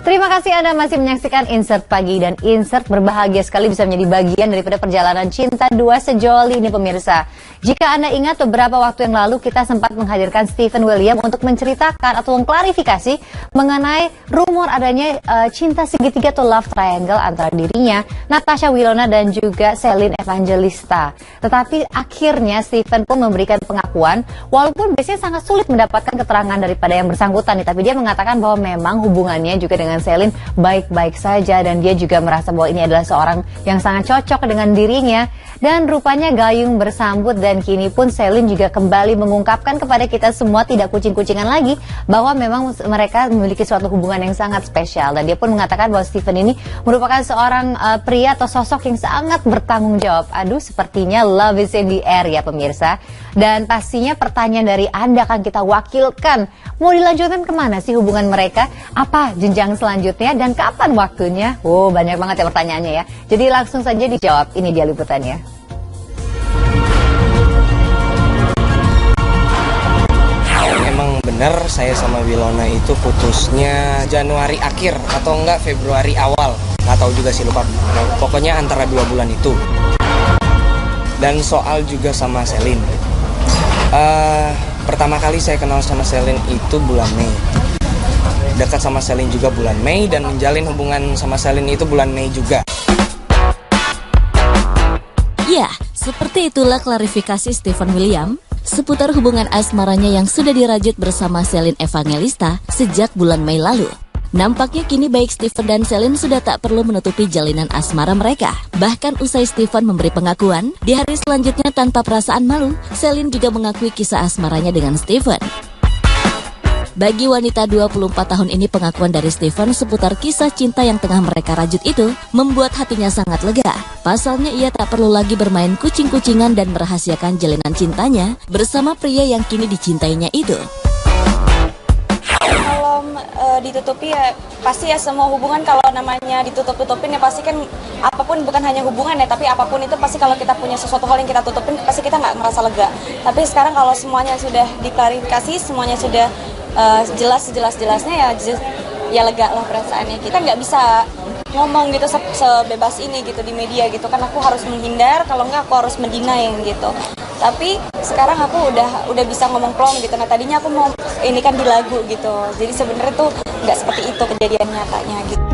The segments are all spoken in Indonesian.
Terima kasih Anda masih menyaksikan Insert Pagi, dan Insert berbahagia sekali bisa menjadi bagian daripada perjalanan cinta dua sejoli ini pemirsa. Jika Anda ingat beberapa waktu yang lalu kita sempat menghadirkan Stephen William untuk menceritakan atau mengklarifikasi mengenai rumor adanya cinta segitiga atau love triangle antara dirinya, Natasha Wilona dan juga Celine Evangelista. Tetapi akhirnya Stephen pun memberikan pengakuan, walaupun biasanya sangat sulit mendapatkan keterangan daripada yang bersangkutan nih, tapi dia mengatakan bahwa memang hubungannya juga dengan Celine baik-baik saja, dan dia juga merasa bahwa ini adalah seorang yang sangat cocok dengan dirinya. Dan rupanya gayung bersambut, dan kini pun Celine juga kembali mengungkapkan kepada kita semua, tidak kucing-kucingan lagi, bahwa memang mereka memiliki suatu hubungan yang sangat spesial. Dan dia pun mengatakan bahwa Stephen ini merupakan seorang pria atau sosok yang sangat bertanggung jawab. Aduh, sepertinya love is in the air ya pemirsa. Dan pastinya pertanyaan dari Anda akan kita wakilkan. Mau dilanjutkan kemana sih hubungan mereka? Apa jenjang selanjutnya dan kapan waktunya? Oh, banyak banget ya pertanyaannya ya. Jadi langsung saja dijawab. Ini dia liputannya. Memang benar saya sama Wilona itu putusnya Januari akhir atau enggak Februari awal. Nggak tahu juga sih, lupa. Pokoknya antara 2 bulan itu. Dan soal juga sama Celine. Pertama kali saya kenal sama Celine itu bulan Mei. Dekat sama Celine juga bulan Mei, dan menjalin hubungan sama Celine itu bulan Mei juga. Ya, seperti itulah klarifikasi Stephen William seputar hubungan asmaranya yang sudah dirajut bersama Celine Evangelista sejak bulan Mei lalu. Nampaknya kini baik Stephen dan Celine sudah tak perlu menutupi jalinan asmara mereka. Bahkan usai Stephen memberi pengakuan, di hari selanjutnya tanpa perasaan malu, Celine juga mengakui kisah asmaranya dengan Stephen. Bagi wanita 24 tahun ini, pengakuan dari Stephen seputar kisah cinta yang tengah mereka rajut itu membuat hatinya sangat lega. Pasalnya ia tak perlu lagi bermain kucing-kucingan dan merahasiakan jalinan cintanya bersama pria yang kini dicintainya itu. Ditutupi ya pasti ya, semua hubungan kalau namanya ditutup-tutupin ya pasti kan, apapun bukan hanya hubungan ya, tapi apapun itu pasti kalau kita punya sesuatu hal yang kita tutupin pasti kita nggak merasa lega. Tapi sekarang kalau semuanya sudah diklarifikasi, semuanya sudah jelas-jelasnya ya lega lah perasaannya. Kita nggak bisa ngomong gitu sebebas ini gitu di media gitu kan, aku harus menghindar, kalau nggak aku harus mendinai gitu. Tapi sekarang aku udah bisa ngomong plong gitu. Nah tadinya aku mau ini kan di lagu gitu, jadi sebenarnya tuh nggak seperti itu kejadian nyatanya gitu.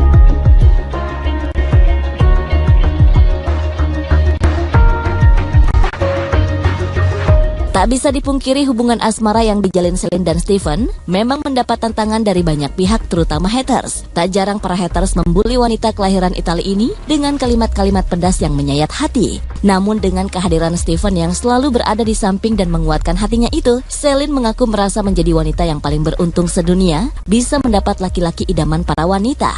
Tak bisa dipungkiri hubungan asmara yang dijalin Celine dan Stephen memang mendapat tantangan dari banyak pihak, terutama haters. Tak jarang para haters membuli wanita kelahiran Italia ini dengan kalimat-kalimat pedas yang menyayat hati. Namun dengan kehadiran Stephen yang selalu berada di samping dan menguatkan hatinya itu, Celine mengaku merasa menjadi wanita yang paling beruntung sedunia, bisa mendapat laki-laki idaman para wanita.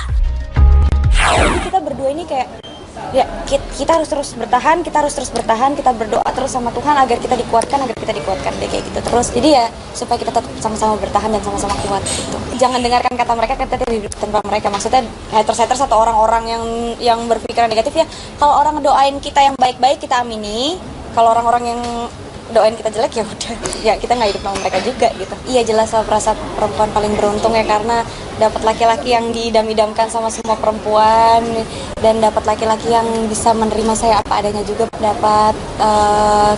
Kita berdua ini kayak ya, kita harus terus bertahan, kita berdoa terus sama Tuhan agar kita dikuatkan deh kayak gitu terus. Jadi ya supaya kita tetap sama-sama bertahan dan sama-sama kuat gitu. Jangan dengarkan kata mereka, kita tidak hidup tanpa mereka. Maksudnya haters atau orang-orang yang berpikiran negatif ya, kalau orang doain kita yang baik-baik kita amini. Kalau orang-orang yang doain kita jelek ya udah, ya kita nggak hidup sama mereka juga gitu. Iya jelas lah, merasa perempuan paling beruntung ya, karena dapat laki-laki yang diidam-idamkan sama semua perempuan, dan dapat laki-laki yang bisa menerima saya apa adanya juga, dapat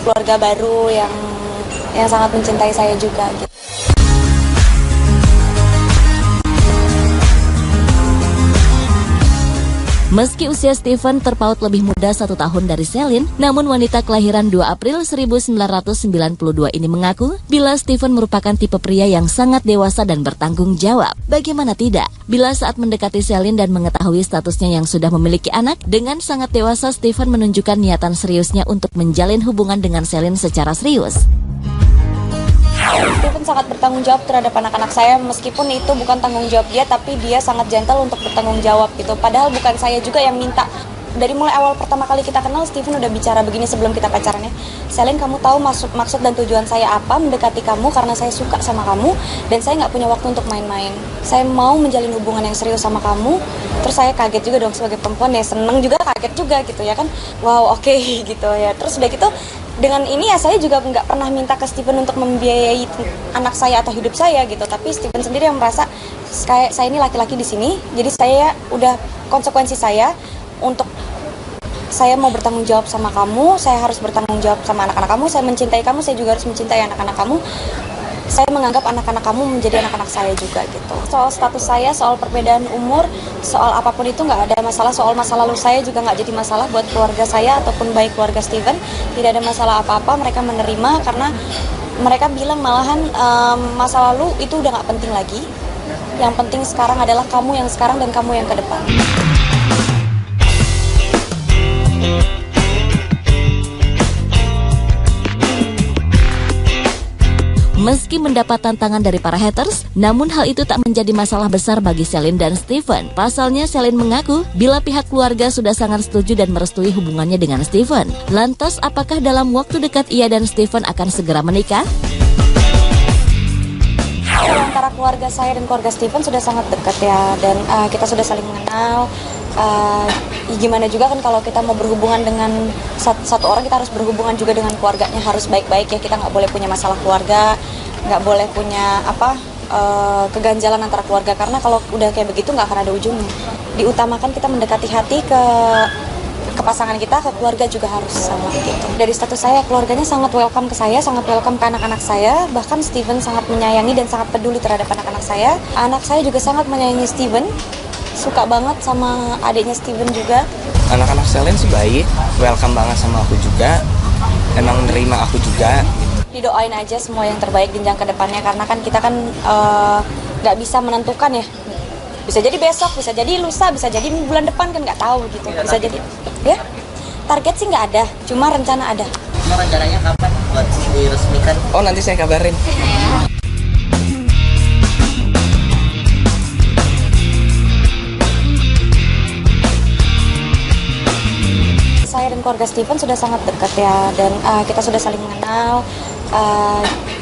keluarga baru yang sangat mencintai saya juga gitu. Meski usia Stephen terpaut lebih muda 1 tahun dari Celine, namun wanita kelahiran 2 April 1992 ini mengaku bila Stephen merupakan tipe pria yang sangat dewasa dan bertanggung jawab. Bagaimana tidak? Bila saat mendekati Celine dan mengetahui statusnya yang sudah memiliki anak, dengan sangat dewasa Stephen menunjukkan niatan seriusnya untuk menjalin hubungan dengan Celine secara serius. Stephen sangat bertanggung jawab terhadap anak-anak saya, meskipun itu bukan tanggung jawab dia, tapi dia sangat gentle untuk bertanggung jawab gitu. Padahal bukan saya juga yang minta. Dari mulai awal pertama kali kita kenal, Stephen udah bicara begini sebelum kita pacaran ya. Celine, kamu tahu maksud dan tujuan saya apa mendekati kamu, karena saya suka sama kamu dan saya nggak punya waktu untuk main-main. Saya mau menjalin hubungan yang serius sama kamu. Terus saya kaget juga dong sebagai perempuan ya, seneng juga kaget juga gitu ya kan. Wow, oke gitu ya. Terus udah gitu, dengan ini ya saya juga nggak pernah minta ke Stephen untuk membiayai anak saya atau hidup saya gitu, tapi Stephen sendiri yang merasa saya ini laki-laki di sini, jadi saya udah konsekuensi saya untuk saya mau bertanggung jawab sama kamu, saya harus bertanggung jawab sama anak-anak kamu, saya mencintai kamu, saya juga harus mencintai anak-anak kamu. Saya menganggap anak-anak kamu menjadi anak-anak saya juga gitu. Soal status saya, soal perbedaan umur, soal apapun itu nggak ada masalah. Soal masa lalu saya juga nggak jadi masalah buat keluarga saya ataupun baik keluarga Steven. Tidak ada masalah apa-apa, mereka menerima karena mereka bilang malahan masa lalu itu udah nggak penting lagi. Yang penting sekarang adalah kamu yang sekarang dan kamu yang ke depan. Meski mendapat tantangan dari para haters, namun hal itu tak menjadi masalah besar bagi Celine dan Steven. Pasalnya, Celine mengaku bila pihak keluarga sudah sangat setuju dan merestui hubungannya dengan Steven. Lantas, apakah dalam waktu dekat ia dan Steven akan segera menikah? Antara keluarga saya dan keluarga Steven sudah sangat dekat ya, dan kita sudah saling mengenal. Gimana juga kan kalau kita mau berhubungan dengan satu orang, kita harus berhubungan juga dengan keluarganya, harus baik-baik ya. Kita nggak boleh punya masalah keluarga, nggak boleh punya keganjalan antara keluarga, karena kalau udah kayak begitu nggak akan ada ujungnya. Diutamakan kita mendekati hati ke pasangan kita, ke keluarga juga harus sama gitu. Dari status saya, keluarganya sangat welcome ke saya, sangat welcome ke anak-anak saya. Bahkan Steven sangat menyayangi dan sangat peduli terhadap anak-anak saya. Anak saya juga sangat menyayangi Steven, suka banget sama adiknya Steven juga. Anak-anak Celine sih baik, welcome banget sama aku juga, emang nerima aku juga. Didoain aja semua yang terbaik jenjang ke depannya, karena kan kita kan nggak bisa menentukan ya. Bisa jadi besok, bisa jadi lusa, bisa jadi bulan depan, kan nggak tahu gitu. Bisa jadi, ya. Target sih nggak ada, cuma rencana ada. Emang rencananya kapan buat diresmikan? Oh, nanti saya kabarin. Saya dan keluarga Steven sudah sangat dekat ya, dan kita sudah saling mengenal.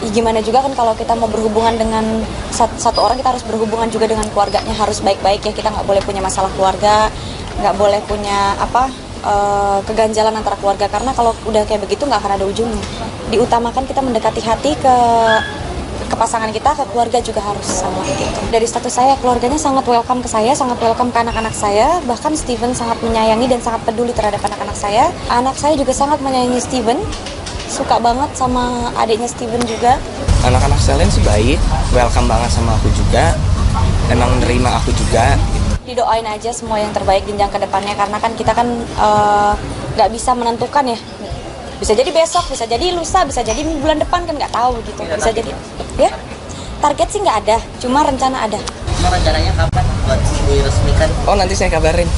Gimana juga kan kalau kita mau berhubungan dengan satu orang, kita harus berhubungan juga dengan keluarganya, harus baik-baik ya. Kita nggak boleh punya masalah keluarga, nggak boleh punya keganjalan antara keluarga, karena kalau udah kayak begitu nggak akan ada ujungnya. Diutamakan kita mendekati hati ke pasangan kita, ke keluarga juga harus sama gitu. Dari status saya, keluarganya sangat welcome ke saya, sangat welcome ke anak-anak saya. Bahkan Steven sangat menyayangi dan sangat peduli terhadap anak-anak saya. Anak saya juga sangat menyayangi Steven, suka banget sama adiknya Steven juga. Anak-anak Celine sih baik, welcome banget sama aku juga, emang nerima aku juga. Didoain aja semua yang terbaik jenjang ke depannya, karena kan kita kan nggak bisa menentukan ya. Bisa jadi besok, bisa jadi lusa, bisa jadi bulan depan, kan nggak tahu gitu. Bisa jadi, ya. Target sih nggak ada, cuma rencana ada. Emang rencananya kapan buat diresmikan? Oh, nanti saya kabarin.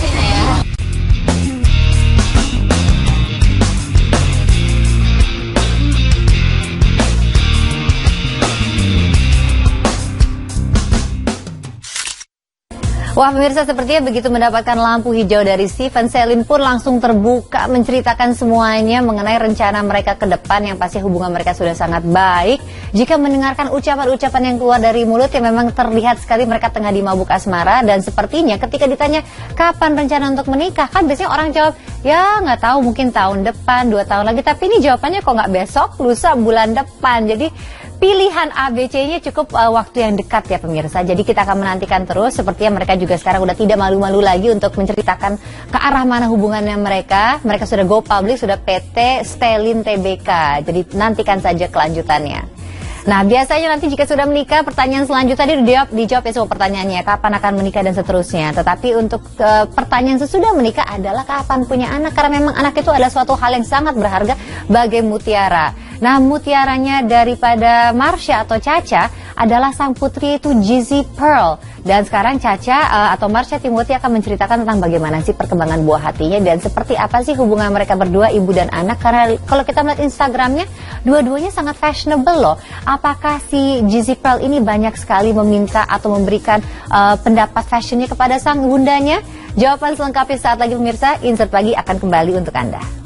Wah, pemirsa, sepertinya begitu mendapatkan lampu hijau dari Steven, Celine pun langsung terbuka menceritakan semuanya mengenai rencana mereka ke depan, yang pasti hubungan mereka sudah sangat baik. Jika mendengarkan ucapan-ucapan yang keluar dari mulut, yang memang terlihat sekali mereka tengah di mabuk asmara. Dan sepertinya ketika ditanya kapan rencana untuk menikah, kan biasanya orang jawab, ya nggak tahu, mungkin tahun depan, 2 tahun lagi. Tapi ini jawabannya kok nggak besok, lusa, bulan depan. Jadi pilihan ABC-nya cukup waktu yang dekat ya pemirsa. Jadi kita akan menantikan terus. Sepertinya mereka juga sekarang udah tidak malu-malu lagi untuk menceritakan ke arah mana hubungannya mereka. Mereka sudah go public, sudah PT Stelin TBK. Jadi nantikan saja kelanjutannya. Nah, biasanya nanti jika sudah menikah, pertanyaan selanjutnya dijawab ya semua pertanyaannya, kapan akan menikah dan seterusnya. Tetapi untuk pertanyaan sesudah menikah adalah kapan punya anak, karena memang anak itu adalah suatu hal yang sangat berharga bagai mutiara. Nah, mutiaranya daripada Marsha atau Caca adalah sang putri itu Jizzy Pearl. Dan sekarang Caca atau Marsha Timothy akan menceritakan tentang bagaimana sih perkembangan buah hatinya dan seperti apa sih hubungan mereka berdua, ibu dan anak. Karena kalau kita melihat Instagramnya, dua-duanya sangat fashionable loh. Apakah si Jizzy Pearl ini banyak sekali meminta atau memberikan pendapat fashionnya kepada sang bundanya? Jawaban selengkapnya saat lagi pemirsa, Insert Pagi akan kembali untuk Anda.